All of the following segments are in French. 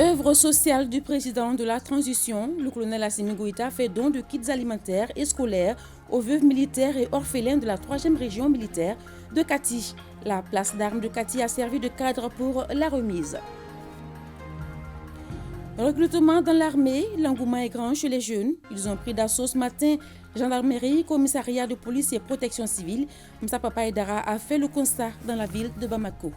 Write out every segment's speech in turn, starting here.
Œuvre sociale du président de la transition, le colonel Assimi Goïta fait don de kits alimentaires et scolaires aux veuves militaires et orphelins de la 3e région militaire de Kati. La place d'armes de Kati a servi de cadre pour la remise. Recrutement dans l'armée, l'engouement est grand chez les jeunes. Ils ont pris d'assaut ce matin gendarmerie, commissariat de police et protection civile. Moussa Papa Aidara a fait le constat dans la ville de Bamako.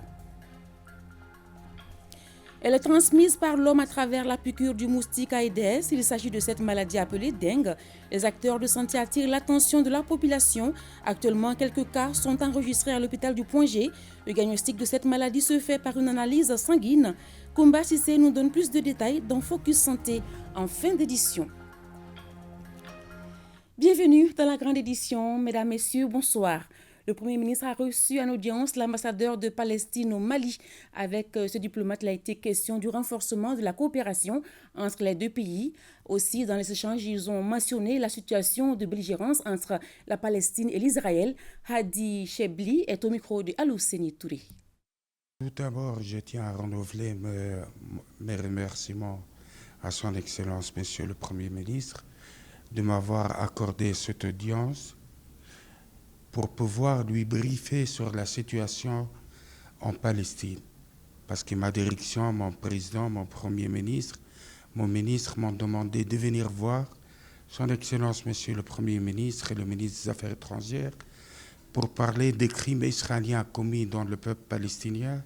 Elle est transmise par l'homme à travers la piqûre du moustique Aedes. Il s'agit de cette maladie appelée dengue. Les acteurs de santé attirent l'attention de la population. Actuellement, quelques cas sont enregistrés à l'hôpital du Point G. Le diagnostic de cette maladie se fait par une analyse sanguine. Koumba Sissé nous donne plus de détails dans Focus Santé en fin d'édition. Bienvenue dans la grande édition, mesdames, messieurs, bonsoir. Le Premier ministre a reçu en audience l'ambassadeur de Palestine au Mali. Avec ce diplomate, il a été question du renforcement de la coopération entre les deux pays. Aussi, dans les échanges, ils ont mentionné la situation de belligérance entre la Palestine et l'Israël. Hadi Chebli est au micro de Alousseni Touré. Tout d'abord, je tiens à renouveler mes remerciements à son Excellence, Monsieur le Premier ministre, de m'avoir accordé cette audience pour pouvoir lui briefer sur la situation en Palestine. Parce que ma direction, mon président, mon Premier ministre, mon ministre m'ont demandé de venir voir son Excellence, Monsieur le Premier ministre et le ministre des Affaires étrangères pour parler des crimes israéliens commis dans le peuple palestinien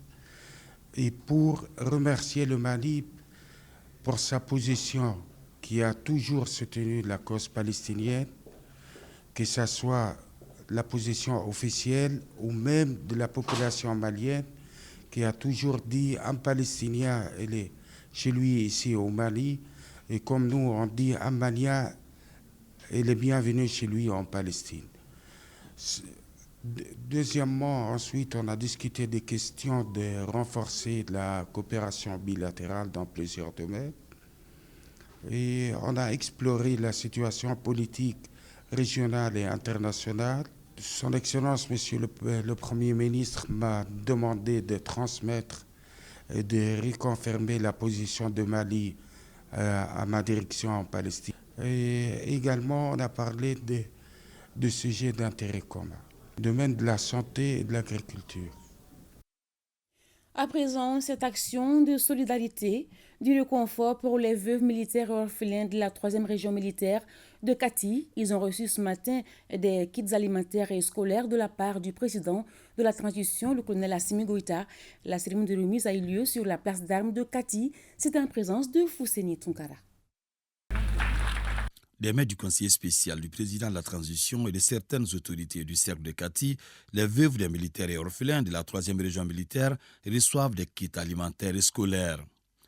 et pour remercier le Mali pour sa position qui a toujours soutenu la cause palestinienne, que ce soit la position officielle ou même de la population malienne qui a toujours dit un Palestinien il est chez lui ici au Mali et comme nous on dit un Malien il est bienvenu chez lui en Palestine. Deuxièmement, ensuite on a discuté des questions de renforcer la coopération bilatérale dans plusieurs domaines et on a exploré la situation politique régionale et internationale. Son Excellence, Monsieur le Premier ministre, m'a demandé de transmettre et de reconfirmer la position de Mali à ma direction en Palestine. Et également, on a parlé de sujets d'intérêt commun, domaine de la santé et de l'agriculture. À présent, cette action de solidarité, du réconfort pour les veuves militaires et orphelins de la 3e région militaire de Kati. Ils ont reçu ce matin des kits alimentaires et scolaires de la part du président de la transition, le colonel Assimi Goïta. La cérémonie de remise a eu lieu sur la place d'armes de Kati. C'était en présence de Fousseni Tunkara. Des mains du conseiller spécial du président de la transition et de certaines autorités du cercle de Kati, les veuves des militaires et orphelins de la 3e région militaire reçoivent des kits alimentaires et scolaires.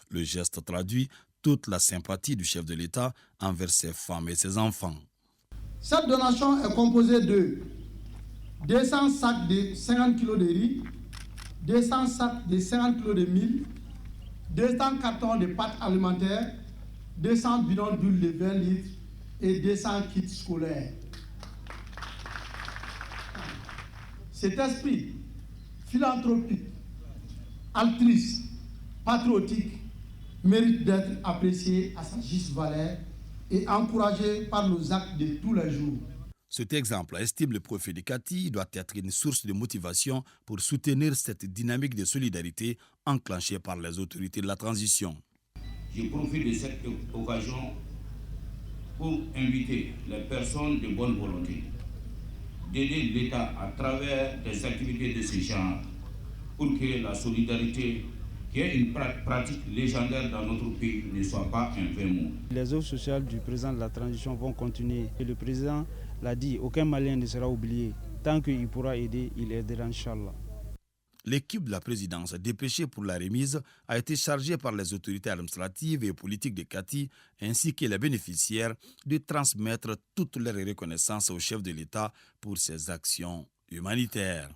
Le geste traduit toute la sympathie du chef de l'État envers ses femmes et ses enfants. Cette donation est composée de 200 sacs de 50 kg de riz, 200 sacs de 50 kg de mil, 200 cartons de pâtes alimentaires, 200 bidons d'huile de 20 litres et 200 kits scolaires. Cet esprit philanthropique, altruiste, patriotique mérite d'être apprécié à sa juste valeur et encouragé par nos actes de tous les jours. Cet exemple, estime le préfet de Kati, doit être une source de motivation pour soutenir cette dynamique de solidarité enclenchée par les autorités de la transition. Je profite de cette occasion pour inviter les personnes de bonne volonté d'aider l'État à travers des activités de ce genre pour que la solidarité, qui est une pratique légendaire dans notre pays, ne soit pas un vain mot. Les œuvres sociales du président de la transition vont continuer. Et le président l'a dit, aucun Malien ne sera oublié. Tant qu'il pourra aider, il aidera, Inch'Allah. L'équipe de la présidence dépêchée pour la remise a été chargée par les autorités administratives et politiques de Kati ainsi que les bénéficiaires de transmettre toutes leurs reconnaissances au chef de l'État pour ses actions humanitaires.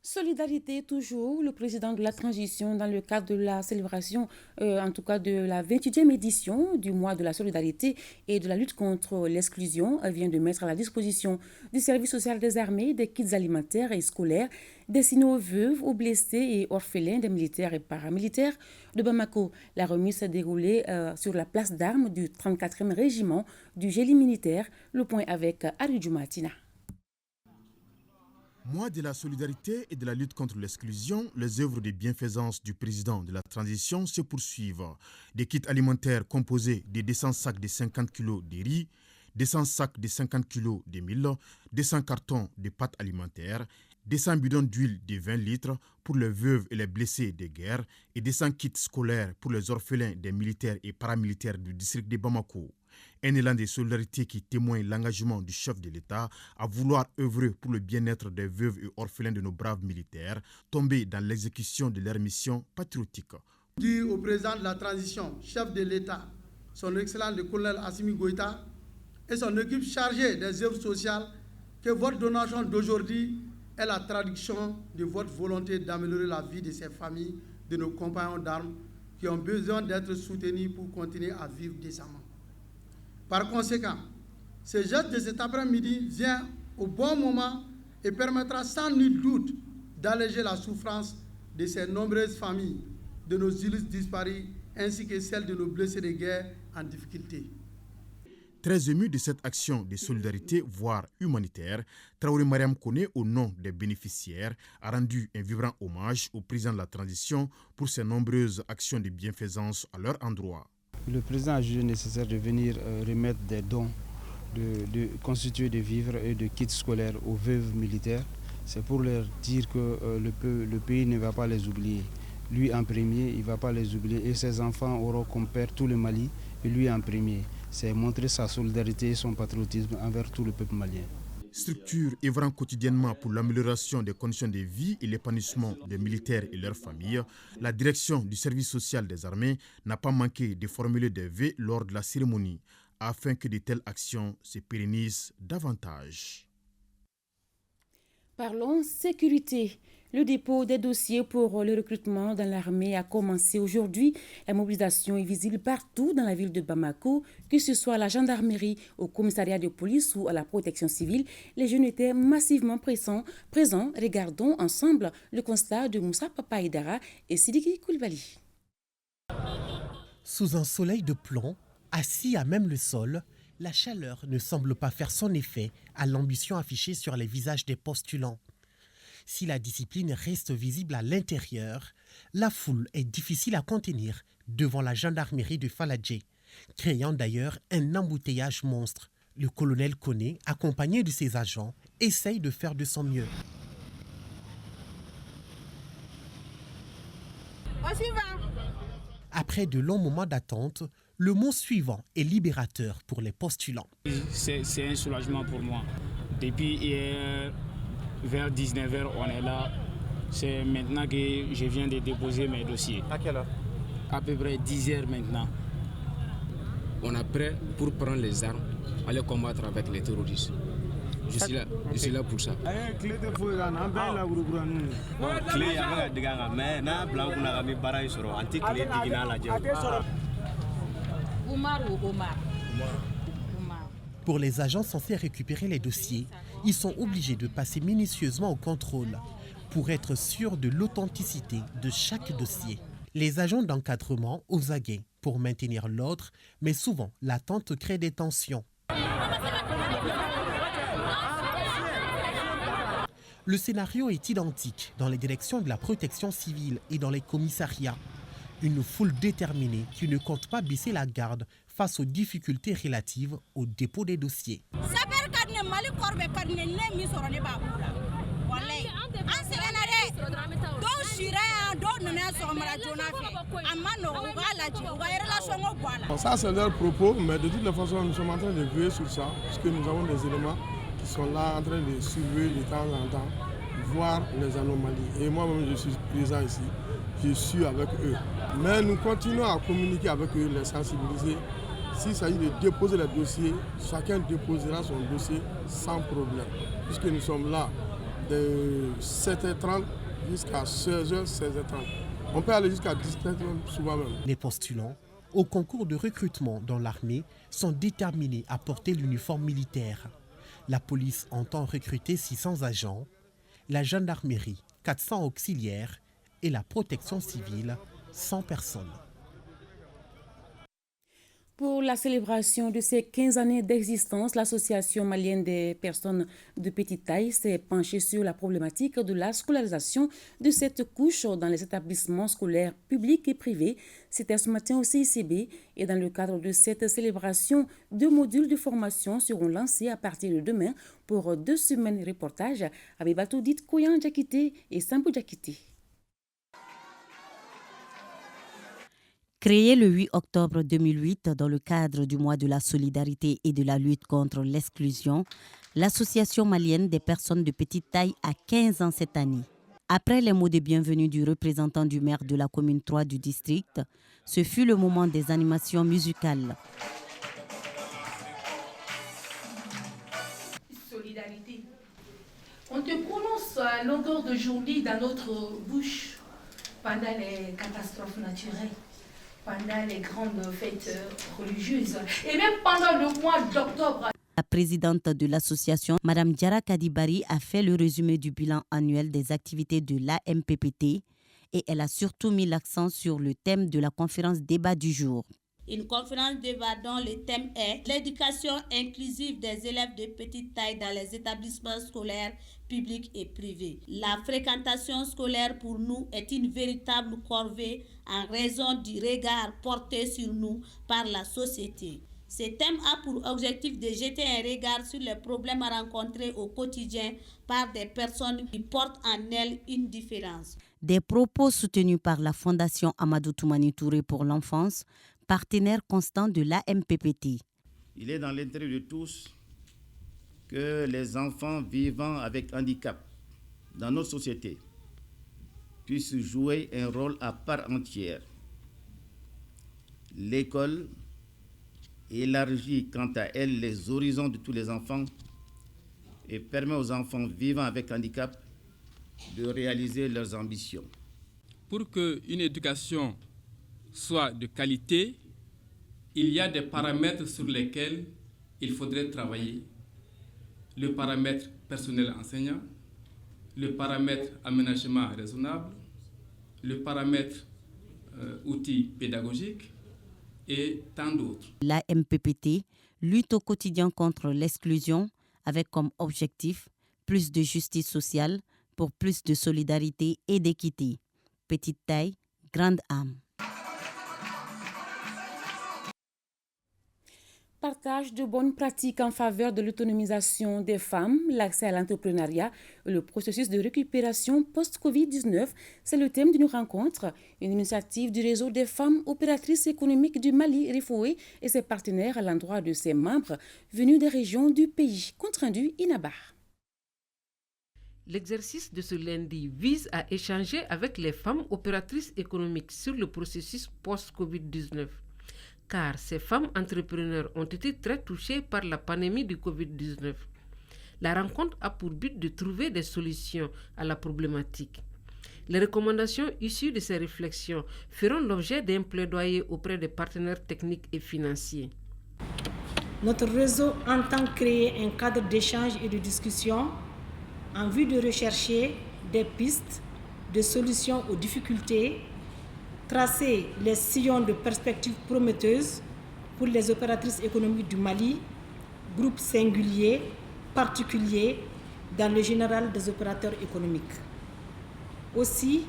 Solidarité toujours, le président de la transition dans le cadre de la célébration, en tout cas de la 28e édition du mois de la solidarité et de la lutte contre l'exclusion, vient de mettre à la disposition du service social des armées des kits alimentaires et scolaires destinés aux veuves, aux blessés et orphelins des militaires et paramilitaires de Bamako. La remise s'est déroulée sur la place d'armes du 34e régiment du génie militaire. Le point avec Aridou Martina. Mois de la solidarité et de la lutte contre l'exclusion, les œuvres de bienfaisance du président de la transition se poursuivent. Des kits alimentaires composés de 200 sacs de 50 kg de riz, 200 sacs de 50 kg de mil, 200 cartons de pâtes alimentaires, 200 bidons d'huile de 20 litres pour les veuves et les blessés de guerre et 200 kits scolaires pour les orphelins des militaires et paramilitaires du district de Bamako. Un élan de solidarité qui témoigne l'engagement du chef de l'État à vouloir œuvrer pour le bien-être des veuves et orphelins de nos braves militaires tombés dans l'exécution de leur mission patriotique. Dit au président de la transition, chef de l'État, son excellence le colonel Assimi Goïta et son équipe chargée des œuvres sociales, que votre donation d'aujourd'hui est la traduction de votre volonté d'améliorer la vie de ces familles, de nos compagnons d'armes qui ont besoin d'être soutenus pour continuer à vivre décemment. Par conséquent, ce geste de cet après-midi vient au bon moment et permettra sans nul doute d'alléger la souffrance de ces nombreuses familles, de nos illustres disparus, ainsi que celles de nos blessés de guerre en difficulté. Très ému de cette action de solidarité, voire humanitaire, Traoré Mariam Koné, au nom des bénéficiaires, a rendu un vibrant hommage au président de la transition pour ses nombreuses actions de bienfaisance à leur endroit. Le président a jugé nécessaire de venir remettre des dons constitués de vivres et de kits scolaires aux veuves militaires. C'est pour leur dire que le pays ne va pas les oublier. Lui en premier, il ne va pas les oublier et ses enfants auront comme père tout le Mali et lui en premier. C'est montrer sa solidarité et son patriotisme envers tout le peuple malien. Structure œuvrant quotidiennement pour l'amélioration des conditions de vie et l'épanouissement des militaires et leurs familles, la direction du service social des armées n'a pas manqué de formuler des vœux lors de la cérémonie afin que de telles actions se pérennisent davantage. Parlons sécurité. Le dépôt des dossiers pour le recrutement dans l'armée a commencé aujourd'hui. La mobilisation est visible partout dans la ville de Bamako, que ce soit à la gendarmerie, au commissariat de police ou à la protection civile. Les jeunes étaient massivement présents. Regardons ensemble le constat de Moussa Papaïdara et Sidiki Koulibaly. Sous un soleil de plomb, assis à même le sol, la chaleur ne semble pas faire son effet à l'ambition affichée sur les visages des postulants. Si la discipline reste visible à l'intérieur, la foule est difficile à contenir devant la gendarmerie de Faladjé, créant d'ailleurs un embouteillage monstre. Le colonel Koné, accompagné de ses agents, essaye de faire de son mieux. Après de longs moments d'attente, le mot suivant est libérateur pour les postulants. C'est un soulagement pour moi. Depuis hier, vers 19h, on est là. C'est maintenant que je viens de déposer mes dossiers. À quelle heure? À peu près 10h maintenant. On est prêt pour prendre les armes, aller combattre avec les terroristes. Je suis là pour ça. Pour les agents censés récupérer les dossiers, ils sont obligés de passer minutieusement au contrôle pour être sûrs de l'authenticité de chaque dossier. Les agents d'encadrement aux aguets pour maintenir l'ordre, mais souvent l'attente crée des tensions. Le scénario est identique dans les directions de la protection civile et dans les commissariats. Une foule déterminée qui ne compte pas baisser la garde face aux difficultés relatives au dépôt des dossiers. Ça, c'est leur propos, mais de toutes les façons, nous sommes en train de veiller sur ça, puisque nous avons des éléments qui sont là en train de surveiller de temps en temps, voir les anomalies. Et moi-même, je suis présent ici, je suis avec eux. Mais nous continuons à communiquer avec eux, les sensibiliser. S'il s'agit de déposer les dossiers, chacun déposera son dossier sans problème, puisque nous sommes là de 7h30 jusqu'à 16h, 16h30. On peut aller jusqu'à 17h souvent même. Les postulants au concours de recrutement dans l'armée sont déterminés à porter l'uniforme militaire. La police entend recruter 600 agents, la gendarmerie 400 auxiliaires et la protection civile 100 personnes. Pour la célébration de ses 15 années d'existence, l'Association malienne des personnes de petite taille s'est penchée sur la problématique de la scolarisation de cette couche dans les établissements scolaires publics et privés. C'était ce matin au CICB et dans le cadre de cette célébration, 2 modules de formation seront lancés à partir de demain pour 2 semaines. Reportage avec Batoudit Koyan Djakité et Sambou Djakité. Créée le 8 octobre 2008 dans le cadre du mois de la solidarité et de la lutte contre l'exclusion, l'Association malienne des personnes de petite taille a 15 ans cette année. Après les mots de bienvenue du représentant du maire de la commune 3 du district, ce fut le moment des animations musicales. Solidarité. On te prononce à longueur de journée dans notre bouche pendant les catastrophes naturelles, pendant les grandes fêtes religieuses et même pendant le mois d'octobre. La présidente de l'association, Mme Diara Kadibari, a fait le résumé du bilan annuel des activités de l'AMPPT et elle a surtout mis l'accent sur le thème de la conférence débat du jour. Une conférence débat dont le thème est l'éducation inclusive des élèves de petite taille dans les établissements scolaires publics et privés. La fréquentation scolaire pour nous est une véritable corvée en raison du regard porté sur nous par la société. Ce thème a pour objectif de jeter un regard sur les problèmes rencontrés au quotidien par des personnes qui portent en elles une différence. Des propos soutenus par la Fondation Amadou Toumani Touré pour l'enfance, partenaire constant de l'AMPPT. Il est dans l'intérêt de tous que les enfants vivant avec handicap dans notre société puissent jouer un rôle à part entière. L'école élargit quant à elle les horizons de tous les enfants et permet aux enfants vivant avec handicap de réaliser leurs ambitions. Pour qu'une éducation soit de qualité, il y a des paramètres sur lesquels il faudrait travailler. Le paramètre personnel enseignant, le paramètre aménagement raisonnable, le paramètre outils pédagogiques et tant d'autres. La MPPT lutte au quotidien contre l'exclusion avec comme objectif plus de justice sociale pour plus de solidarité et d'équité. Petite taille, grande âme. Partage de bonnes pratiques en faveur de l'autonomisation des femmes, l'accès à l'entrepreneuriat et le processus de récupération post-Covid-19, c'est le thème d'une rencontre, une initiative du réseau des femmes opératrices économiques du Mali, Rifoué, et ses partenaires à l'endroit de ses membres venus des régions du pays. Compte rendu Inabar. L'exercice de ce lundi vise à échanger avec les femmes opératrices économiques sur le processus post-Covid-19. Car ces femmes entrepreneurs ont été très touchées par la pandémie du Covid-19. La rencontre a pour but de trouver des solutions à la problématique. Les recommandations issues de ces réflexions feront l'objet d'un plaidoyer auprès des partenaires techniques et financiers. Notre réseau entend créer un cadre d'échange et de discussion en vue de rechercher des pistes de solutions aux difficultés, tracer les sillons de perspectives prometteuses pour les opératrices économiques du Mali, groupe singulier, particulier, dans le général des opérateurs économiques. Aussi,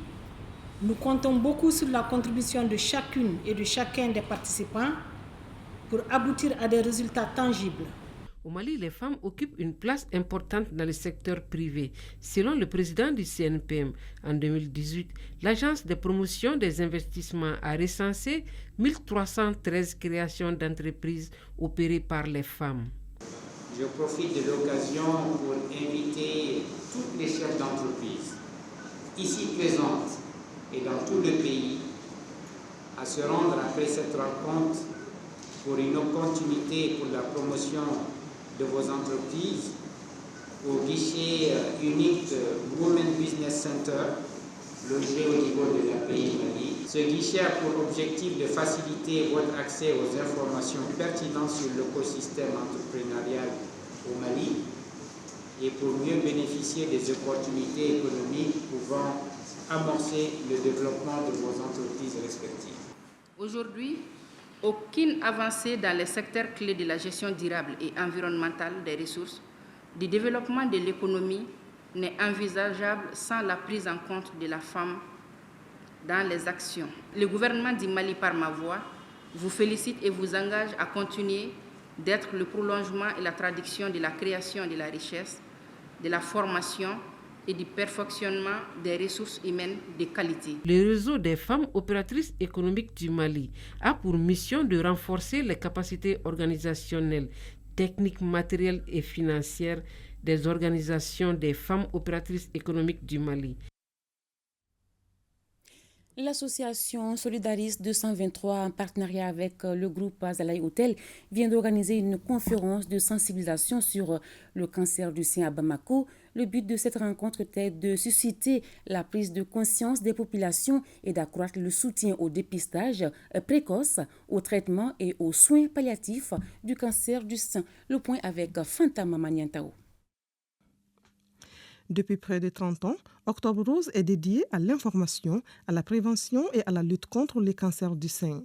nous comptons beaucoup sur la contribution de chacune et de chacun des participants pour aboutir à des résultats tangibles. Au Mali, les femmes occupent une place importante dans le secteur privé. Selon le président du CNPM, en 2018, l'Agence de promotion des investissements a recensé 1313 créations d'entreprises opérées par les femmes. Je profite de l'occasion pour inviter tous les chefs d'entreprise ici présentes et dans tout le pays à se rendre après cette rencontre pour une continuité pour la promotion de vos entreprises au guichet unique de Women Business Center, logé au niveau de la pays Mali. Ce guichet a pour objectif de faciliter votre accès aux informations pertinentes sur l'écosystème entrepreneurial au Mali et pour mieux bénéficier des opportunités économiques pouvant amorcer le développement de vos entreprises respectives. Aujourd'hui, aucune avancée dans les secteurs clés de la gestion durable et environnementale des ressources, du développement de l'économie n'est envisageable sans la prise en compte de la femme dans les actions. Le gouvernement du Mali, par ma voix, vous félicite et vous engage à continuer d'être le prolongement et la traduction de la création de la richesse, de la formation et du perfectionnement des ressources humaines de qualité. Le réseau des femmes opératrices économiques du Mali a pour mission de renforcer les capacités organisationnelles, techniques, matérielles et financières des organisations des femmes opératrices économiques du Mali. L'association Solidaris 223, en partenariat avec le groupe Azalaï Hotel, vient d'organiser une conférence de sensibilisation sur le cancer du sein à Bamako. Le but de cette rencontre était de susciter la prise de conscience des populations et d'accroître le soutien au dépistage précoce, au traitement et aux soins palliatifs du cancer du sein. Le point avec Fanta Mamaniantao. Depuis près de 30 ans, Octobre Rose est dédié à l'information, à la prévention et à la lutte contre les cancers du sein.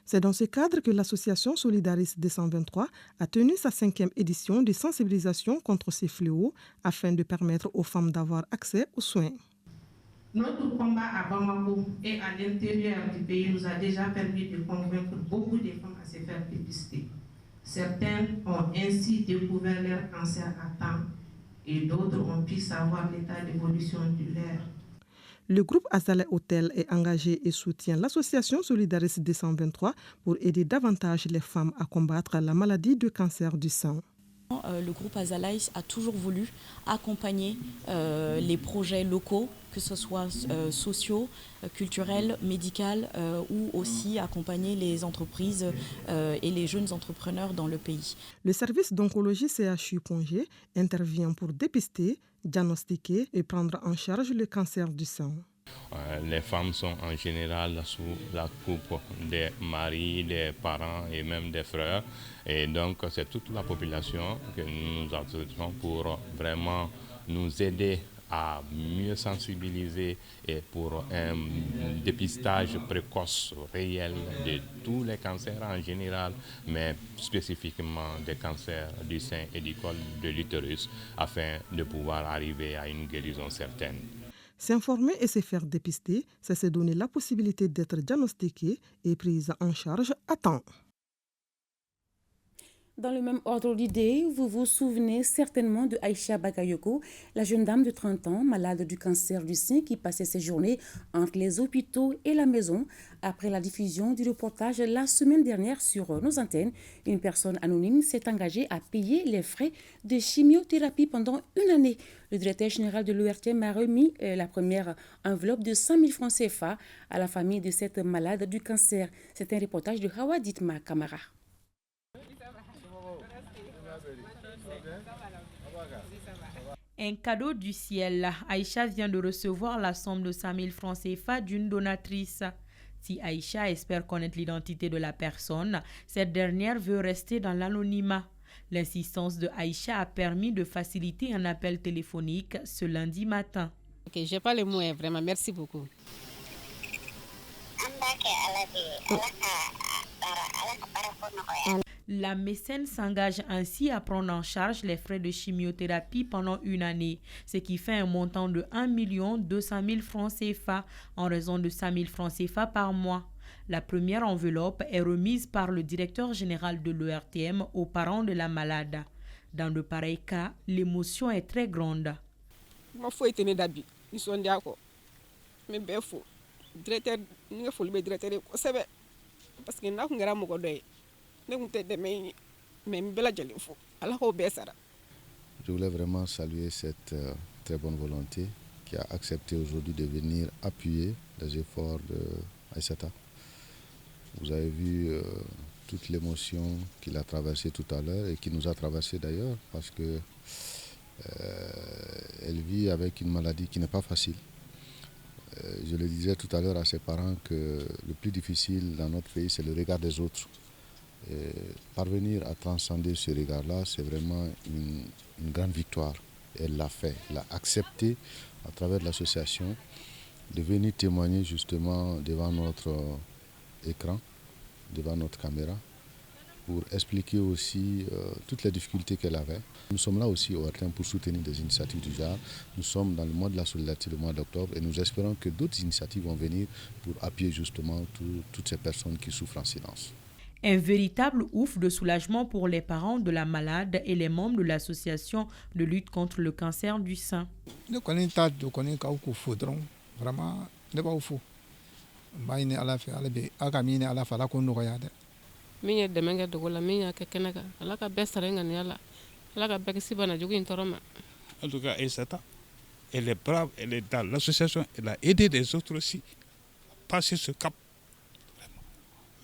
C'est dans ce cadre que l'association Solidaris 223 a tenu sa 5e édition de sensibilisation contre ces fléaux afin de permettre aux femmes d'avoir accès aux soins. Notre combat à Bamako et à l'intérieur du pays nous a déjà permis de convaincre beaucoup de femmes à se faire dépister. Certaines ont ainsi découvert leur cancer à temps et d'autres ont pu savoir l'état d'évolution de leur. Le groupe Azalaï Hotel est engagé et soutient l'association Solidaris 223 pour aider davantage les femmes à combattre la maladie du cancer du sein. Le groupe Azalaï a toujours voulu accompagner les projets locaux, que ce soit sociaux, culturels, médicaux ou aussi accompagner les entreprises et les jeunes entrepreneurs dans le pays. Le service d'oncologie CHU Pongé intervient pour dépister, diagnostiquer et prendre en charge le cancer du sein. Les femmes sont en général sous la coupe des maris, des parents et même des frères. Et donc c'est toute la population que nous adressons pour vraiment nous aider à mieux sensibiliser et pour un dépistage précoce réel de tous les cancers en général, mais spécifiquement des cancers du sein et du col de l'utérus, afin de pouvoir arriver à une guérison certaine. S'informer et se faire dépister, c'est se donner la possibilité d'être diagnostiqué et prise en charge à temps. Dans le même ordre d'idée, vous vous souvenez certainement de Aïcha Bagayoko, la jeune dame de 30 ans, malade du cancer du sein qui passait ses journées entre les hôpitaux et la maison. Après la diffusion du reportage la semaine dernière sur nos antennes, une personne anonyme s'est engagée à payer les frais de chimiothérapie pendant une année. Le directeur général de l'ORTM a remis la première enveloppe de 100 000 francs CFA à la famille de cette malade du cancer. C'est un reportage de Hawa Ditma Kamara. Un cadeau du ciel. Aïcha vient de recevoir la somme de 100 000 francs CFA d'une donatrice. Si Aïcha espère connaître l'identité de la personne, cette dernière veut rester dans l'anonymat. L'insistance de Aïcha a permis de faciliter un appel téléphonique ce lundi matin. Ok, j'ai pas les mots, vraiment, merci beaucoup. La mécène s'engage ainsi à prendre en charge les frais de chimiothérapie pendant une année, ce qui fait un montant de 1 200 000 francs CFA en raison de 5 000 francs CFA par mois. La première enveloppe est remise par le directeur général de l'ORTM aux parents de la malade. Dans de pareils cas, l'émotion est très grande. Je voulais vraiment saluer cette très bonne volonté qui a accepté aujourd'hui de venir appuyer les efforts d'Aïssata. Vous avez vu toute l'émotion qu'il a traversée tout à l'heure et qui nous a traversé d'ailleurs parce que Elle vit avec une maladie qui n'est pas facile. Je le disais tout à l'heure à ses parents que le plus difficile dans notre pays, c'est le regard des autres. Et parvenir à transcender ce regard-là, c'est vraiment une grande victoire. Elle l'a fait, elle a accepté à travers l'association de venir témoigner justement devant notre écran, devant notre caméra, pour expliquer aussi toutes les difficultés qu'elle avait. Nous sommes là aussi au RTM pour soutenir des initiatives du genre. Nous sommes dans le mois de la solidarité, le mois d'octobre, et nous espérons que d'autres initiatives vont venir pour appuyer justement toutes ces personnes qui souffrent en silence. Un véritable ouf de soulagement pour les parents de la malade et les membres de l'association de lutte contre le cancer du sein. Vraiment, ne pas au fou. Bayne ala fe ala be aga mine ala fala ko no yade. Minya de menga de gola minya ke kenaka ala ka bestarenga ni ala ka bekisi bana jogi intoroma. En tout cas, Aïssata, elle est brave, elle est dans l'association, elle a aidé les autres aussi à passer ce cap. Vraiment,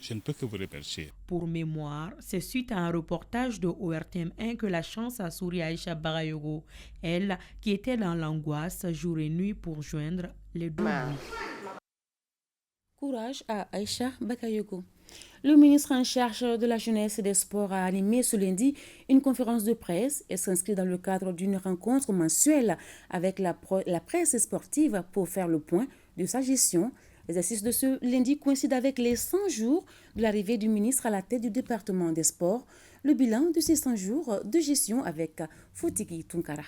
je ne peux que vous remercier. Pour mémoire, c'est suite à un reportage de ORTM1 que la chance a souri à Aïcha Barayogo, elle qui était dans l'angoisse jour et nuit pour joindre les deux. Courage à Aïcha Bakayogo. Le ministre en charge de la jeunesse et des sports a animé ce lundi une conférence de presse et s'inscrit dans le cadre d'une rencontre mensuelle avec la presse sportive pour faire le point de sa gestion. L'exercice de ce lundi coïncide avec les 100 jours de l'arrivée du ministre à la tête du département des sports. Le bilan de ces 100 jours de gestion avec Foutiki Tunkara.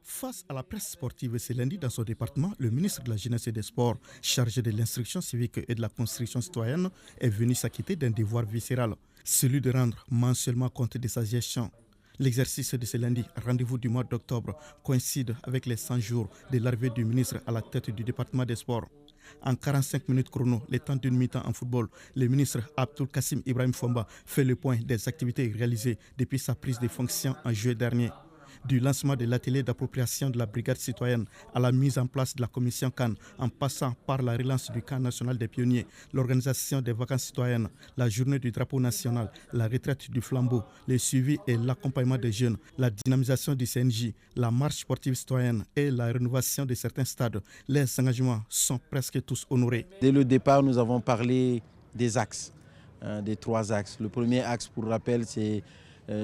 Face à la presse sportive ce lundi dans son département, le ministre de la Jeunesse et des Sports, chargé de l'instruction civique et de la construction citoyenne, est venu s'acquitter d'un devoir viscéral, celui de rendre mensuellement compte de sa gestion. L'exercice de ce lundi, rendez-vous du mois d'octobre, coïncide avec les 100 jours de l'arrivée du ministre à la tête du département des Sports. En 45 minutes chrono, le temps d'une mi-temps en football, le ministre Abdul Kassim Ibrahim Fomba fait le point des activités réalisées depuis sa prise de fonction en juillet dernier. Du lancement de l'atelier d'appropriation de la brigade citoyenne à la mise en place de la commission Cannes, en passant par la relance du camp national des pionniers, l'organisation des vacances citoyennes, la journée du drapeau national, la retraite du flambeau, le suivi et l'accompagnement des jeunes, la dynamisation du CNJ, la marche sportive citoyenne et la rénovation de certains stades, les engagements sont presque tous honorés. Dès le départ, nous avons parlé des axes, des 3 axes. Le premier axe, pour rappel, c'est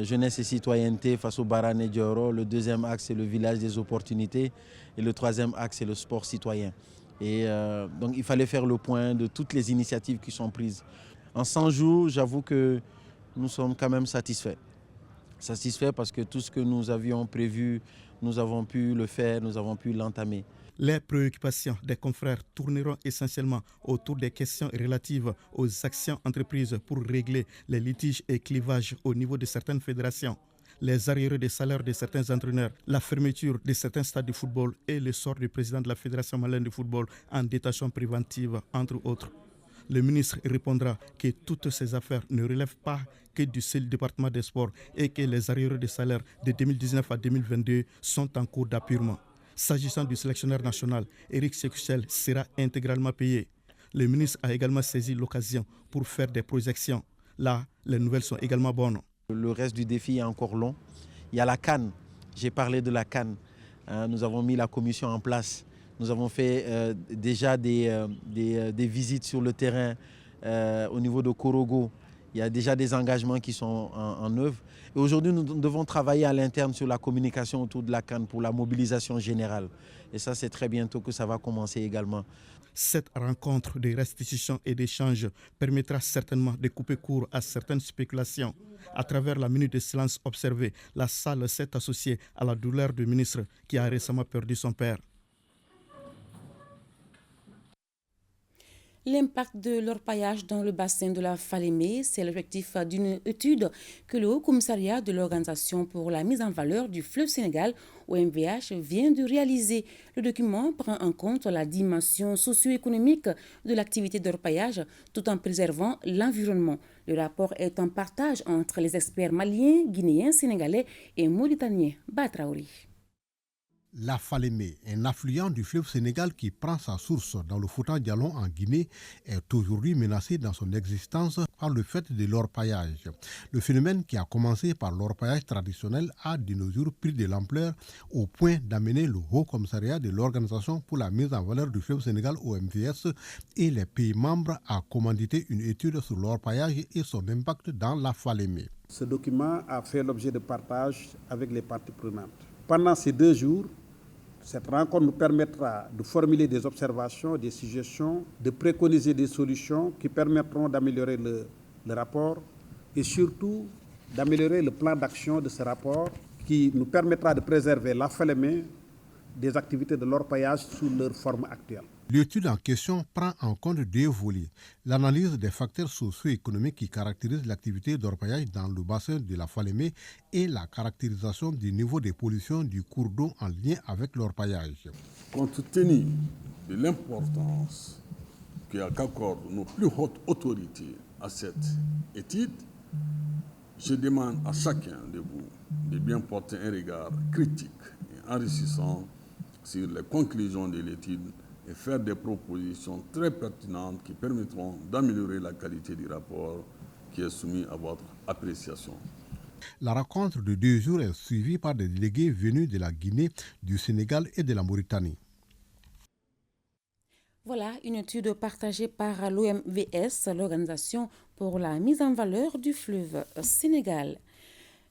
jeunesse et citoyenneté face au Barane Dioro. Le deuxième axe, c'est le village des opportunités. Et le troisième axe, c'est le sport citoyen. Et donc, il fallait faire le point de toutes les initiatives qui sont prises. En 100 jours, j'avoue que nous sommes quand même satisfaits. Satisfaits parce que tout ce que nous avions prévu, nous avons pu le faire, nous avons pu l'entamer. Les préoccupations des confrères tourneront essentiellement autour des questions relatives aux actions entreprises pour régler les litiges et clivages au niveau de certaines fédérations, les arriérés des salaires de certains entraîneurs, la fermeture de certains stades de football et le sort du président de la Fédération malienne de football en détention préventive, entre autres. Le ministre répondra que toutes ces affaires ne relèvent pas que du seul département des sports et que les arriérés de salaires de 2019 à 2022 sont en cours d'appurement. S'agissant du sélectionneur national, Eric Sekouchel sera intégralement payé. Le ministre a également saisi l'occasion pour faire des projections. Là, les nouvelles sont également bonnes. Le reste du défi est encore long. Il y a la CAN. J'ai parlé de la CAN. Nous avons mis la commission en place. Nous avons fait déjà des visites sur le terrain au niveau de Korogo. Il y a déjà des engagements qui sont en œuvre. Et aujourd'hui, nous devons travailler à l'interne sur la communication autour de la CAN pour la mobilisation générale. Et ça, c'est très bientôt que ça va commencer également. Cette rencontre de restitution et d'échange permettra certainement de couper court à certaines spéculations. À travers la minute de silence observée, la salle s'est associée à la douleur du ministre qui a récemment perdu son père. L'impact de l'orpaillage dans le bassin de la Falémé, c'est l'objectif d'une étude que le Haut Commissariat de l'Organisation pour la mise en valeur du fleuve Sénégal, OMVH, vient de réaliser. Le document prend en compte la dimension socio-économique de l'activité d'orpaillage tout en préservant l'environnement. Le rapport est en partage entre les experts maliens, guinéens, sénégalais et mauritaniens. Batraouri. La Falémé, un affluent du fleuve Sénégal qui prend sa source dans le Fouta Djallon en Guinée, est aujourd'hui menacé dans son existence par le fait de l'orpaillage. Le phénomène qui a commencé par l'orpaillage traditionnel a de nos jours pris de l'ampleur au point d'amener le Haut Commissariat de l'Organisation pour la mise en valeur du fleuve Sénégal OMVS et les pays membres à commanditer une étude sur l'orpaillage et son impact dans la Falémé. Ce document a fait l'objet de partage avec les parties prenantes. Pendant ces 2 jours, cette rencontre nous permettra de formuler des observations, des suggestions, de préconiser des solutions qui permettront d'améliorer le rapport et surtout d'améliorer le plan d'action de ce rapport qui nous permettra de préserver la Falémé des activités de l'orpaillage sous leur forme actuelle. L'étude en question prend en compte 2 volets. L'analyse des facteurs socio-économiques qui caractérisent l'activité d'orpaillage dans le bassin de la Falémé et la caractérisation du niveau de pollution du cours d'eau en lien avec l'orpaillage. Compte tenu de l'importance qu'accordent nos plus hautes autorités à cette étude, je demande à chacun de vous de bien porter un regard critique et enrichissant sur les conclusions de l'étude et faire des propositions très pertinentes qui permettront d'améliorer la qualité du rapport qui est soumis à votre appréciation. La rencontre de 2 jours est suivie par des délégués venus de la Guinée, du Sénégal et de la Mauritanie. Voilà une étude partagée par l'OMVS, l'Organisation pour la mise en valeur du fleuve Sénégal.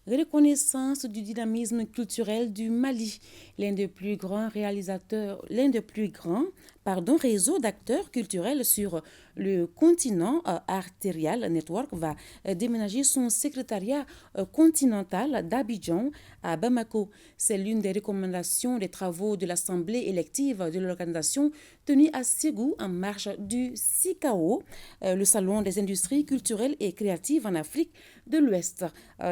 Reconnaissance du dynamisme culturel du Mali, l'un des plus grands réseaux d'acteurs culturels sur le continent. Arterial Network va déménager son secrétariat continental d'Abidjan à Bamako. C'est l'une des recommandations des travaux de l'Assemblée élective de l'organisation tenue à Ségou en marge du SICAO, le Salon des industries culturelles et créatives en Afrique de l'Ouest.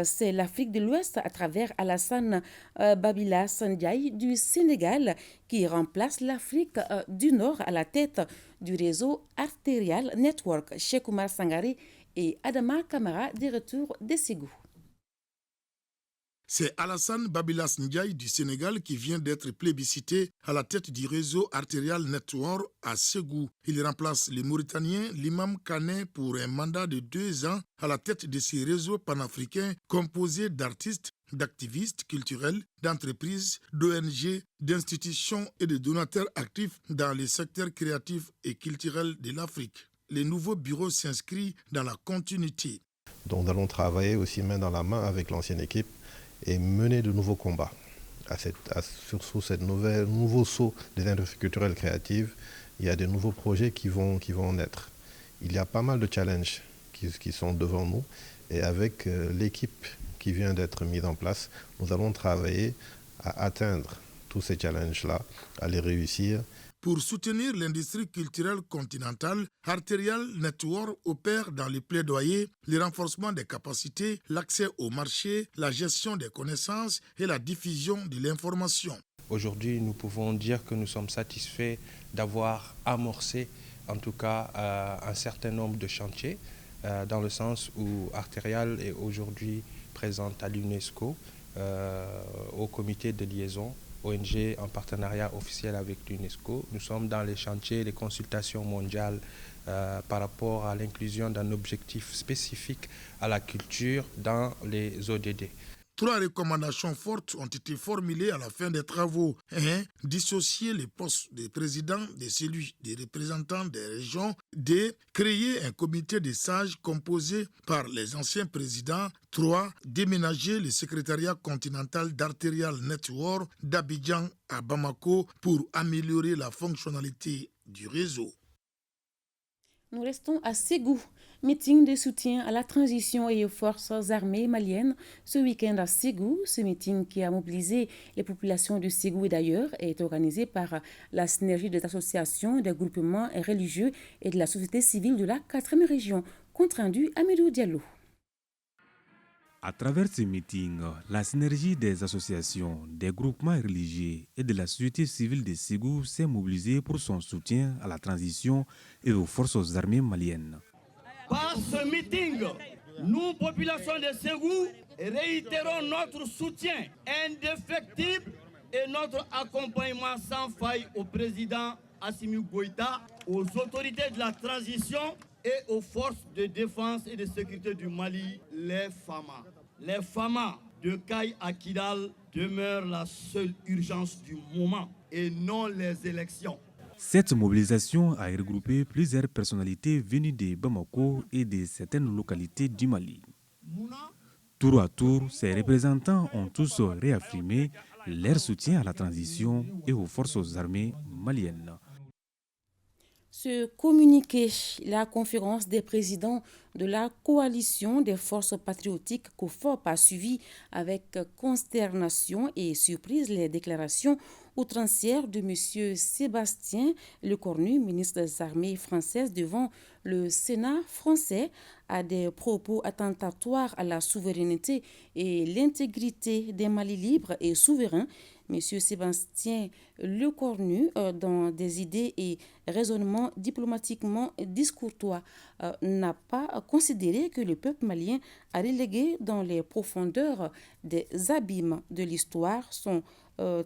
C'est l'Afrique de l'Ouest à travers Alassane Babilas Ndiaye du Sénégal qui remplace l'Afrique du Nord à la tête du réseau Arterial Network. Cheikh Oumar Sangaré et Adama Kamara des retours de Ségou. C'est Alassane Babilas Ndiaye du Sénégal qui vient d'être plébiscité à la tête du réseau Arterial Network à Ségou. Il remplace le Mauritanien Limam Kane pour un mandat de 2 ans à la tête de ce réseau panafricain composé d'artistes, d'activistes culturels, d'entreprises, d'ONG, d'institutions et de donateurs actifs dans les secteurs créatifs et culturels de l'Afrique. Le nouveau bureau s'inscrit dans la continuité. Donc nous allons travailler aussi main dans la main avec l'ancienne équipe et mener de nouveaux combats. Sur ce nouveau saut des industries culturelles créatives, il y a de nouveaux projets qui vont naître. Il y a pas mal de challenges qui sont devant nous et avec l'équipe qui vient d'être mise en place, nous allons travailler à atteindre tous ces challenges-là, à les réussir. Pour soutenir l'industrie culturelle continentale, Arterial Network opère dans les plaidoyers, le renforcement des capacités, l'accès au marché, la gestion des connaissances et la diffusion de l'information. Aujourd'hui, nous pouvons dire que nous sommes satisfaits d'avoir amorcé, en tout cas, un certain nombre de chantiers, dans le sens où Arterial est aujourd'hui présente à l'UNESCO, au comité de liaison, ONG en partenariat officiel avec l'UNESCO. Nous sommes dans les chantiers, les consultations mondiales par rapport à l'inclusion d'un objectif spécifique à la culture dans les ODD. 3 recommandations fortes ont été formulées à la fin des travaux. 1. Dissocier les postes de président de celui des représentants des régions. 2. Créer un comité de sages composé par les anciens présidents. 3. Déménager le secrétariat continental d'Arterial Network d'Abidjan à Bamako pour améliorer la fonctionnalité du réseau. Nous restons à Ségou. Meeting de soutien à la transition et aux forces armées maliennes ce week-end à Ségou. Ce meeting qui a mobilisé les populations de Ségou et d'ailleurs est organisé par la synergie des associations, des groupements religieux et de la société civile de la 4e région. Compte rendu Amédou Diallo. À travers ce meeting, la synergie des associations, des groupements religieux et de la société civile de Ségou s'est mobilisée pour son soutien à la transition et aux forces armées maliennes. Par ce meeting, nous, population de Ségou, réitérons notre soutien indéfectible et notre accompagnement sans faille au président Assimi Goïta, aux autorités de la transition et aux forces de défense et de sécurité du Mali, les FAMA. Les FAMA de Kaï à Kidal demeurent la seule urgence du moment et non les élections. Cette mobilisation a regroupé plusieurs personnalités venues de Bamako et de certaines localités du Mali. Tour à tour, ces représentants ont tous réaffirmé leur soutien à la transition et aux forces armées maliennes. Ce communiqué, la conférence des présidents de la coalition des forces patriotiques COFOP a suivi avec consternation et surprise les déclarations outrancières de M. Sébastien Lecornu, ministre des Armées françaises, devant le Sénat français, à des propos attentatoires à la souveraineté et l'intégrité des Mali libres et souverains. M. Sébastien Lecornu, dans des idées et raisonnements diplomatiquement discourtois, n'a pas considéré que le peuple malien a relégué dans les profondeurs des abîmes de l'histoire son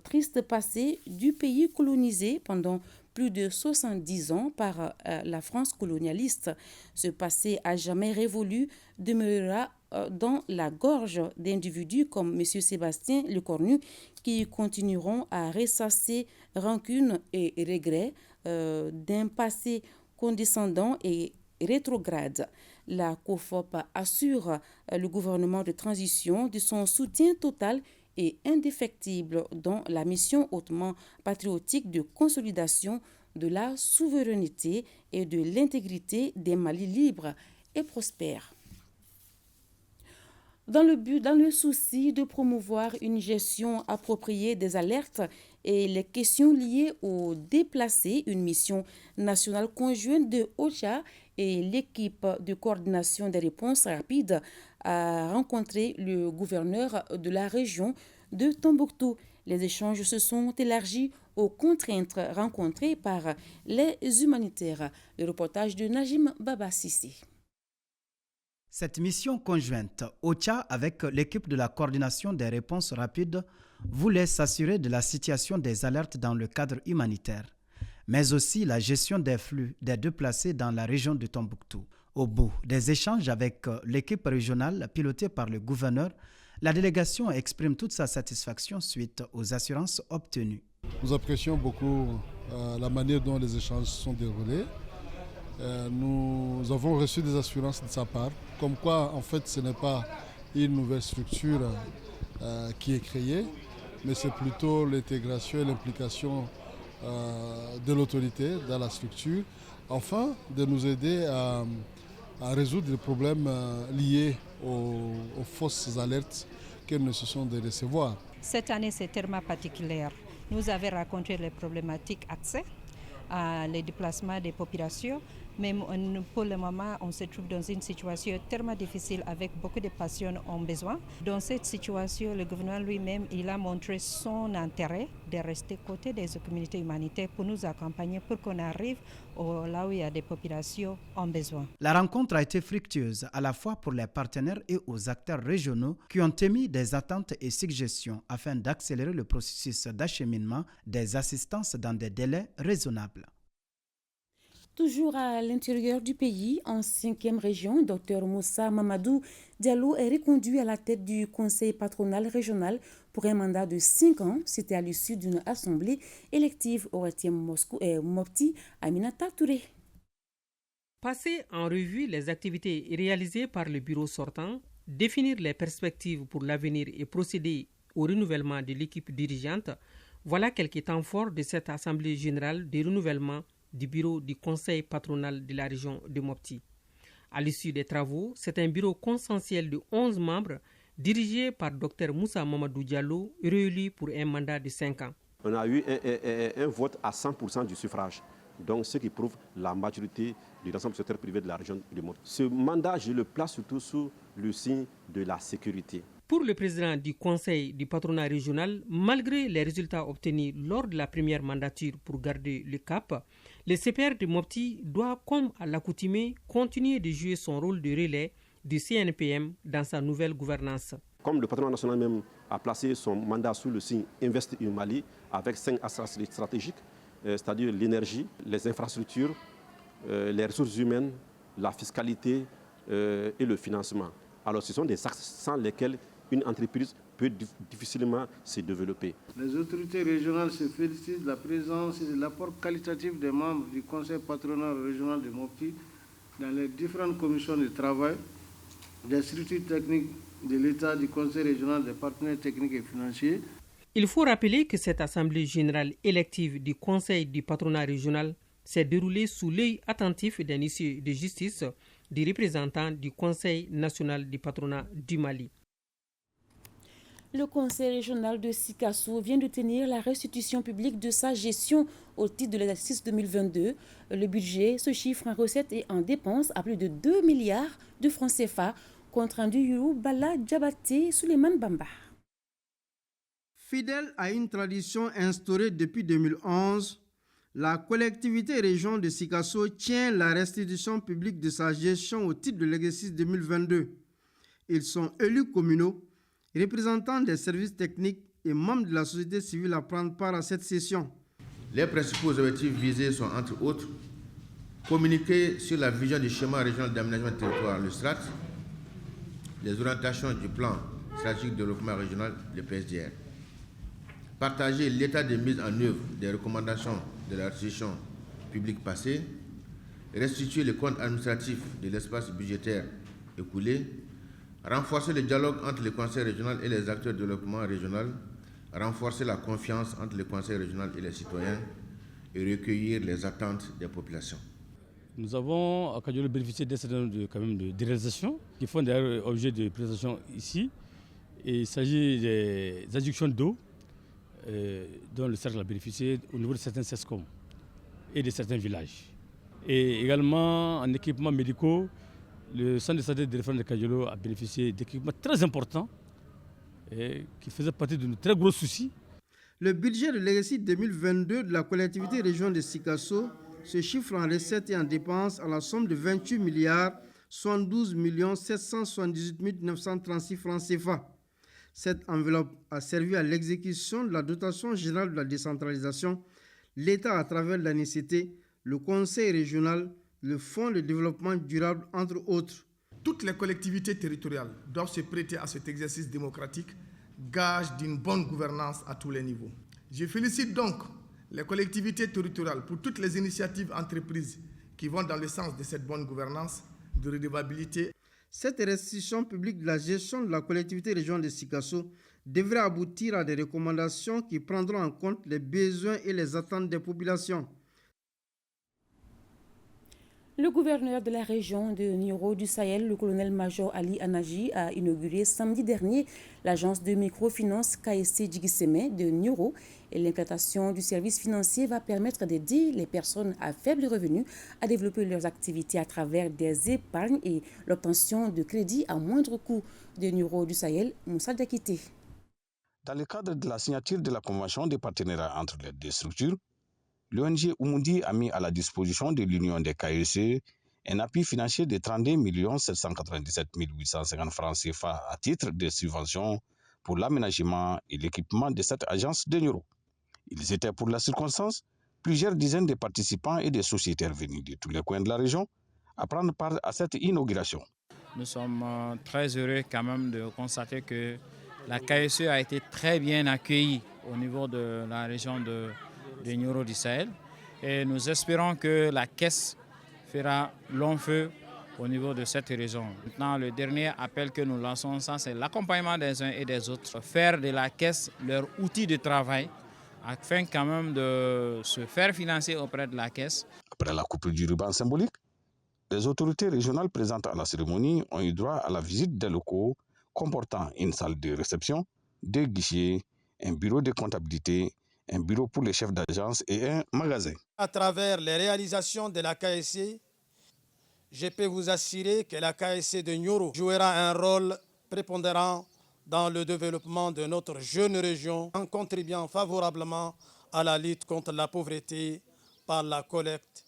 triste passé du pays colonisé pendant plus de 70 ans par la France colonialiste. Ce passé à jamais révolu demeurera dans la gorge d'individus comme M. Sébastien Lecornu qui continueront à ressasser rancune et regrets d'un passé condescendant et rétrograde. La COFOP assure le gouvernement de transition de son soutien total et indéfectible dans la mission hautement patriotique de consolidation de la souveraineté et de l'intégrité des Mali libres et prospères. Dans le souci de promouvoir une gestion appropriée des alertes et les questions liées aux déplacés, une mission nationale conjointe de OCHA et l'équipe de coordination des réponses rapides a rencontré le gouverneur de la région de Tombouctou. Les échanges se sont élargis aux contraintes rencontrées par les humanitaires. Le reportage de Najim Baba Sissi. Cette mission conjointe, OCHA avec l'équipe de la coordination des réponses rapides, voulait s'assurer de la situation des alertes dans le cadre humanitaire, mais aussi la gestion des flux des déplacés dans la région de Tombouctou. Au bout des échanges avec l'équipe régionale pilotée par le gouverneur, la délégation exprime toute sa satisfaction suite aux assurances obtenues. Nous apprécions beaucoup la manière dont les échanges sont déroulés. Nous avons reçu des assurances de sa part, comme quoi en fait ce n'est pas une nouvelle structure qui est créée, mais c'est plutôt l'intégration et l'implication de l'autorité dans la structure, afin de nous aider à résoudre les problèmes liés aux fausses alertes qu'elles ne se sont de recevoir. Cette année, c'est tellement particulier. Nous avons rencontré les problématiques accès les déplacements des populations, mais pour le moment, on se trouve dans une situation tellement difficile avec beaucoup de patients en besoin. Dans cette situation, le gouvernement lui-même, il a montré son intérêt de rester côté des communautés humanitaires pour nous accompagner, pour qu'on arrive là où il y a des populations en besoin. La rencontre a été fructueuse à la fois pour les partenaires et aux acteurs régionaux qui ont émis des attentes et suggestions afin d'accélérer le processus d'acheminement des assistances dans des délais raisonnables. Toujours à l'intérieur du pays, en 5e région, Dr Moussa Mamadou Diallo est reconduit à la tête du conseil patronal régional pour un mandat de 5 ans. C'était à l'issue d'une assemblée élective au 8e Mopti, Aminata Touré. Passer en revue les activités réalisées par le bureau sortant, définir les perspectives pour l'avenir et procéder au renouvellement de l'équipe dirigeante, voilà quelques temps forts de cette assemblée générale de renouvellement du bureau du conseil patronal de la région de Mopti. À l'issue des travaux, c'est un bureau consensuel de 11 membres dirigé par Dr Moussa Mamadou Diallo, réélu pour un mandat de 5 ans. On a eu un vote à 100% du suffrage, donc ce qui prouve la maturité de l'ensemble du secteur privé de la région de Mopti. Ce mandat, je le place surtout sous le signe de la sécurité. Pour le président du conseil du patronat régional, malgré les résultats obtenus lors de la première mandature pour garder le cap, le CPR de Mopti doit, comme à l'accoutumée, continuer de jouer son rôle de relais du CNPM dans sa nouvelle gouvernance. Comme le patronat national même a placé son mandat sous le signe Invest in Mali avec 5 axes stratégiques, c'est-à-dire l'énergie, les infrastructures, les ressources humaines, la fiscalité et le financement. Alors ce sont des axes sans lesquels une entreprise peut difficilement se développer. Les autorités régionales se félicitent de la présence et de l'apport qualitatif des membres du Conseil patronal régional de Mopti dans les différentes commissions de travail, des structures techniques de l'État, du Conseil régional des partenaires techniques et financiers. Il faut rappeler que cette assemblée générale élective du Conseil du patronat régional s'est déroulée sous l'œil attentif d'un huissier de justice du représentant du Conseil national du patronat du Mali. Le Conseil régional de Sikasso vient de tenir la restitution publique de sa gestion au titre de l'exercice 2022. Le budget se chiffre en recettes et en dépenses à plus de 2 milliards de francs CFA. Compte rendu Yuru Bala Djabaté Suleiman Bamba. Fidèle à une tradition instaurée depuis 2011, la collectivité région de Sikasso tient la restitution publique de sa gestion au titre de l'exercice 2022. Ils sont élus communaux, représentants des services techniques et membres de la société civile à prendre part à cette session. Les principaux objectifs visés sont entre autres communiquer sur la vision du schéma régional d'aménagement du territoire, le SRAT, les orientations du plan stratégique de développement régional, le PSDR, partager l'état de mise en œuvre des recommandations de la restitution publique passée, restituer les comptes administratifs de l'espace budgétaire écoulé, renforcer le dialogue entre le conseil régional et les acteurs de développement régional, renforcer la confiance entre le conseil régional et les citoyens et recueillir les attentes des populations. Nous avons à Kadiolo bénéficié d'un certain nombre de réalisations qui font d'ailleurs objet de présentation ici. Et il s'agit des adductions d'eau dont le cercle a bénéficié au niveau de certains SESCOM et de certains villages. Et également en équipements médicaux, le centre de santé de référence de Kadiolo a bénéficié d'équipements très importants et qui faisaient partie de nos très gros soucis. Le budget de l'exercice 2022 de la collectivité région de Sikasso se chiffre en recettes et en dépenses à la somme de 28 milliards 72 778 936 francs CFA. Cette enveloppe a servi à l'exécution de la dotation générale de la décentralisation, l'État à travers l'ANCT, le Conseil régional, le Fonds de développement durable, entre autres. Toutes les collectivités territoriales doivent se prêter à cet exercice démocratique, gage d'une bonne gouvernance à tous les niveaux. Je félicite donc les collectivités territoriales pour toutes les initiatives entreprises qui vont dans le sens de cette bonne gouvernance, de redevabilité. Cette restitution publique de la gestion de la collectivité région de Sikasso devrait aboutir à des recommandations qui prendront en compte les besoins et les attentes des populations. Le gouverneur de la région de Nioro du Sahel, le colonel-major Ali Anaji, a inauguré samedi dernier l'agence de microfinance KSC Djigiseme de Nioro. Et l'implantation du service financier va permettre d'aider les personnes à faible revenu à développer leurs activités à travers des épargnes et l'obtention de crédits à moindre coût. De Nioro du Sahel, Moussa Diakité. Dans le cadre de la signature de la convention de partenariat entre les deux structures, l'ONG Umundi a mis à la disposition de l'Union des KSC un appui financier de 32 797 850 francs CFA à titre de subvention pour l'aménagement et l'équipement de cette agence de Nioro. Ils étaient pour la circonstance plusieurs dizaines de participants et de sociétaires venus de tous les coins de la région à prendre part à cette inauguration. Nous sommes très heureux quand même de constater que la KSE a été très bien accueillie au niveau de la région de Nioro du Sahel et nous espérons que la caisse fera long feu au niveau de cette région. Maintenant, le dernier appel que nous lançons, c'est l'accompagnement des uns et des autres, faire de la caisse leur outil de travail afin quand même de se faire financer auprès de la caisse. Après la coupe du ruban symbolique, les autorités régionales présentes à la cérémonie ont eu droit à la visite des locaux comportant une salle de réception, 2 guichets, un bureau de comptabilité, un bureau pour les chefs d'agence et un magasin. À travers les réalisations de la KSC, je peux vous assurer que la KSC de Nioro jouera un rôle prépondérant dans le développement de notre jeune région en contribuant favorablement à la lutte contre la pauvreté par la collecte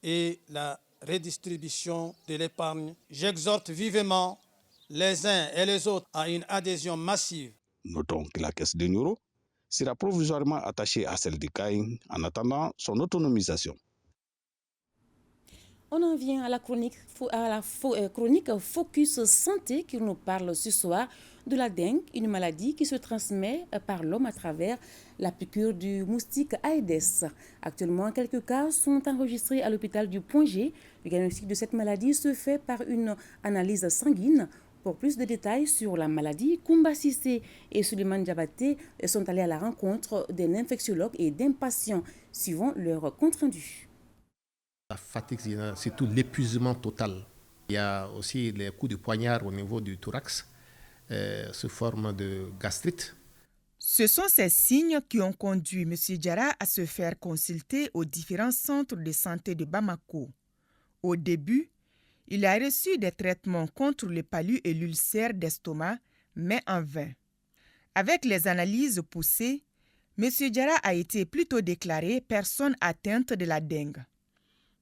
et la redistribution de l'épargne. J'exhorte vivement les uns et les autres à une adhésion massive. Notons que la caisse de Nioro sera provisoirement attachée à celle de Caïn en attendant son autonomisation. On en vient à la chronique Focus Santé qui nous parle ce soir de la dengue, une maladie qui se transmet par l'homme à travers la piqûre du moustique Aedes. Actuellement, quelques cas sont enregistrés à l'hôpital du Point G. Le diagnostic de cette maladie se fait par une analyse sanguine. Pour plus de détails sur la maladie, Koumba Sissé et Suleiman Diabaté sont allés à la rencontre d'un infectiologue et d'un patient, suivant leur compte-rendu. La fatigue, c'est surtout l'épuisement total. Il y a aussi les coups de poignard au niveau du thorax, sous forme de gastrite. Ce sont ces signes qui ont conduit M. Diarra à se faire consulter aux différents centres de santé de Bamako. Au début, il a reçu des traitements contre le palu et l'ulcère d'estomac, mais en vain. Avec les analyses poussées, M. Diarra a été plutôt déclaré personne atteinte de la dengue.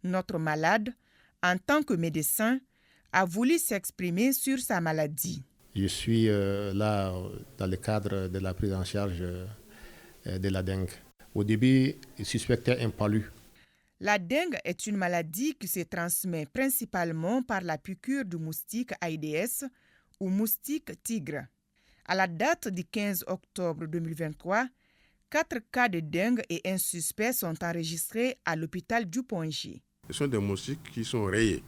Notre malade, en tant que médecin, a voulu s'exprimer sur sa maladie. Je suis là dans le cadre de la prise en charge de la dengue. Au début, il suspectait un palu. La dengue est une maladie qui se transmet principalement par la piqûre du moustique Aedes ou moustique tigre. À la date du 15 octobre 2023, 4 cas de dengue et un suspect sont enregistrés à l'hôpital du Point G. Ce sont des moustiques qui sont rayés,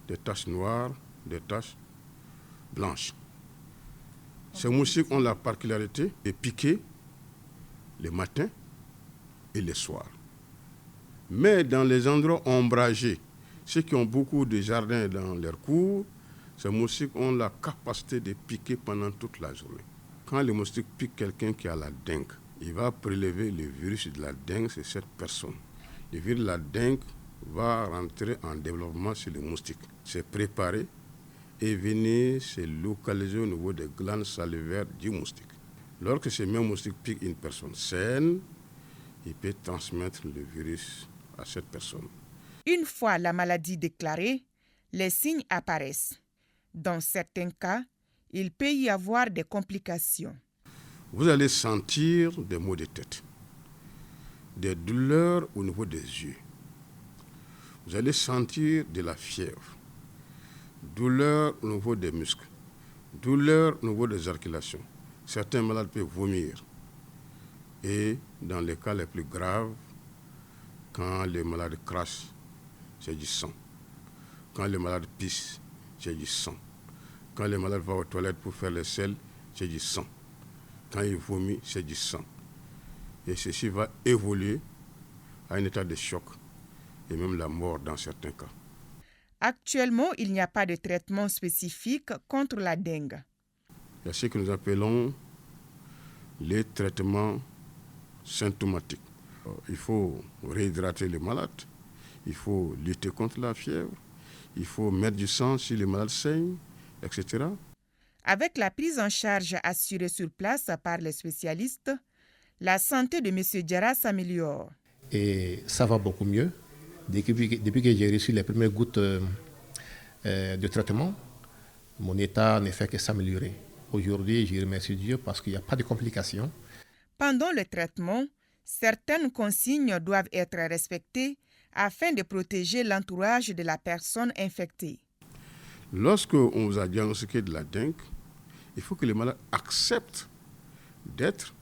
des taches noires, des taches blanches. Ces moustiques ont la particularité de piquer le matin et le soir. Mais dans les endroits ombragés, ceux qui ont beaucoup de jardins dans leur cours, ces moustiques ont la capacité de piquer pendant toute la journée. Quand le moustique pique quelqu'un qui a la dengue, il va prélever le virus de la dengue sur cette personne. Le virus de la dengue va rentrer en développement sur le moustique, se préparer et venir se localiser au niveau des glandes salivaires du moustique. Lorsque ce même moustique pique une personne saine, il peut transmettre le virus à cette personne. Une fois la maladie déclarée, les signes apparaissent. Dans certains cas, il peut y avoir des complications. Vous allez sentir des maux de tête, des douleurs au niveau des yeux. Vous allez sentir de la fièvre, douleur au niveau des muscles, douleur au niveau des articulations. Certains malades peuvent vomir. Et dans les cas les plus graves, quand les malades crachent, c'est du sang. Quand les malades pissent, c'est du sang. Quand les malades vont aux toilettes pour faire les selles, c'est du sang. Quand ils vomissent, c'est du sang. Et ceci va évoluer à un état de choc et même la mort dans certains cas. Actuellement, il n'y a pas de traitement spécifique contre la dengue. Il y a ce que nous appelons les traitements symptomatiques. Il faut réhydrater les malades, il faut lutter contre la fièvre, il faut mettre du sang si les malades saignent, etc. Avec la prise en charge assurée sur place par les spécialistes, la santé de M. Diarra s'améliore. Et ça va beaucoup mieux. Depuis que j'ai reçu les premières gouttes de traitement, mon état ne fait que s'améliorer. Aujourd'hui, je remercie Dieu parce qu'il n'y a pas de complications. Pendant le traitement, certaines consignes doivent être respectées afin de protéger l'entourage de la personne infectée. Lorsque on vous a diagnostiqué de la dengue, il faut que les malades acceptent d'être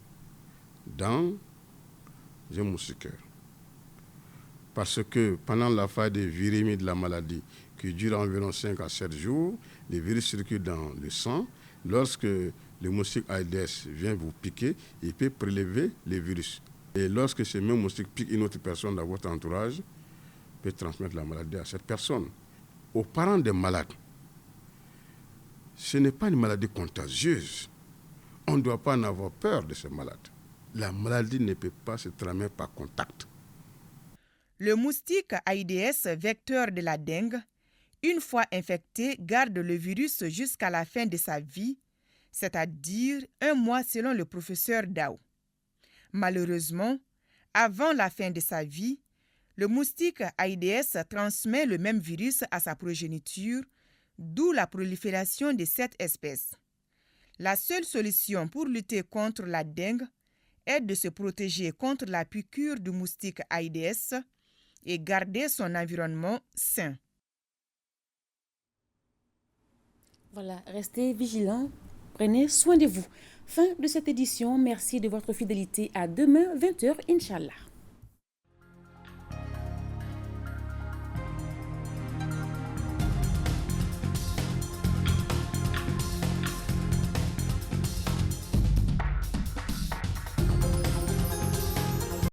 dans un moustiquaire. Parce que pendant la phase de virémie de la maladie, qui dure environ 5 à 7 jours, les virus circulent dans le sang. Lorsque le moustique Aedes vient vous piquer, il peut prélever les virus. Et lorsque ce même moustique pique une autre personne dans votre entourage, il peut transmettre la maladie à cette personne. Aux parents des malades, ce n'est pas une maladie contagieuse. On ne doit pas en avoir peur de ces malades. La maladie ne peut pas se transmettre par contact. Le moustique Aedes, vecteur de la dengue, une fois infecté, garde le virus jusqu'à la fin de sa vie, c'est-à-dire 1 mois selon le professeur Dao. Malheureusement, avant la fin de sa vie, le moustique Aedes transmet le même virus à sa progéniture, d'où la prolifération de cette espèce. La seule solution pour lutter contre la dengue est de se protéger contre la piqûre du moustique Aedes et garder son environnement sain. Voilà, restez vigilants, prenez soin de vous. Fin de cette édition, merci de votre fidélité. À demain, 20h, Inch'Allah.